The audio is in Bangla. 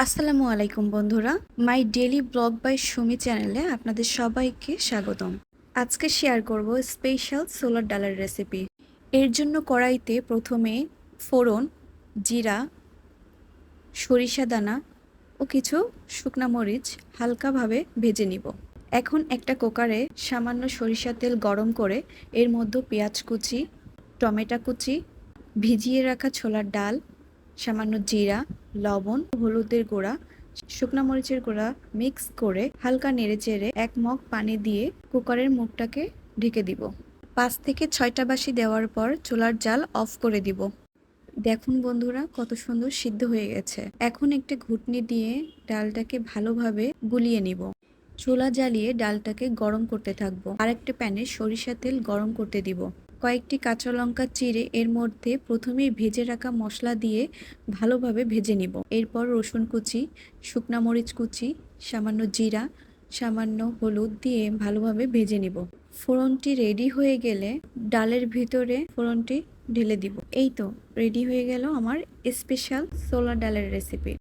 আসসালামু আলাইকুম বন্ধুরা, my daily blog by Sumi চ্যানেলে আপনাদের সবাইকে স্বাগতম। আজকে শেয়ার করব স্পেশাল ছোলার ডালের রেসিপি। এর জন্য কড়াইতে প্রথমে ফোড়ন, জিরা, সরিষা দানা ও কিছু শুকনা মরিচ হালকাভাবে ভেজে নিব। এখন একটা কুকারে সামান্য সরিষা তেল গরম করে এর মধ্যে পেঁয়াজ কুচি, টমেটো কুচি, ভিজিয়ে রাখা ছোলার ডাল, সামান্য জিরা, লবণ, হলুদের গুঁড়া, শুকনো মরিচের গুঁড়া মিক্স করে হালকা নেড়েচেড়ে 1 মগ পানি দিয়ে কুকারের মুখটাকে ঢেকে দিব। 5 থেকে 6টা বাঁশি দেওয়ার পর চুলার জাল অফ করে দিব। দেখুন বন্ধুরা, কত সুন্দর সিদ্ধ হয়ে গেছে। এখন একটা ঘুটনি দিয়ে ডালটাকে ভালোভাবে গুলিয়ে নিব। চুলা জ্বালিয়ে ডালটাকে গরম করতে থাকবো। আরেকটা প্যানে সরিষা তেল গরম করতে দিব। কয়েকটি কাঁচা লঙ্কা চিড়ে এর মধ্যে প্রথমেই ভেজে রাখা মশলা দিয়ে ভালোভাবে ভেজে নিব। এরপর রসুন কুচি, শুকনা মরিচ কুচি, সামান্য জিরা, সামান্য হলুদ দিয়ে ভালোভাবে ভেজে নিব। ফোড়নটি রেডি হয়ে গেলে ডালের ভিতরে ফোড়নটি ঢেলে দিব। এই তো রেডি হয়ে গেল আমার স্পেশাল ছোলা ডালের রেসিপি।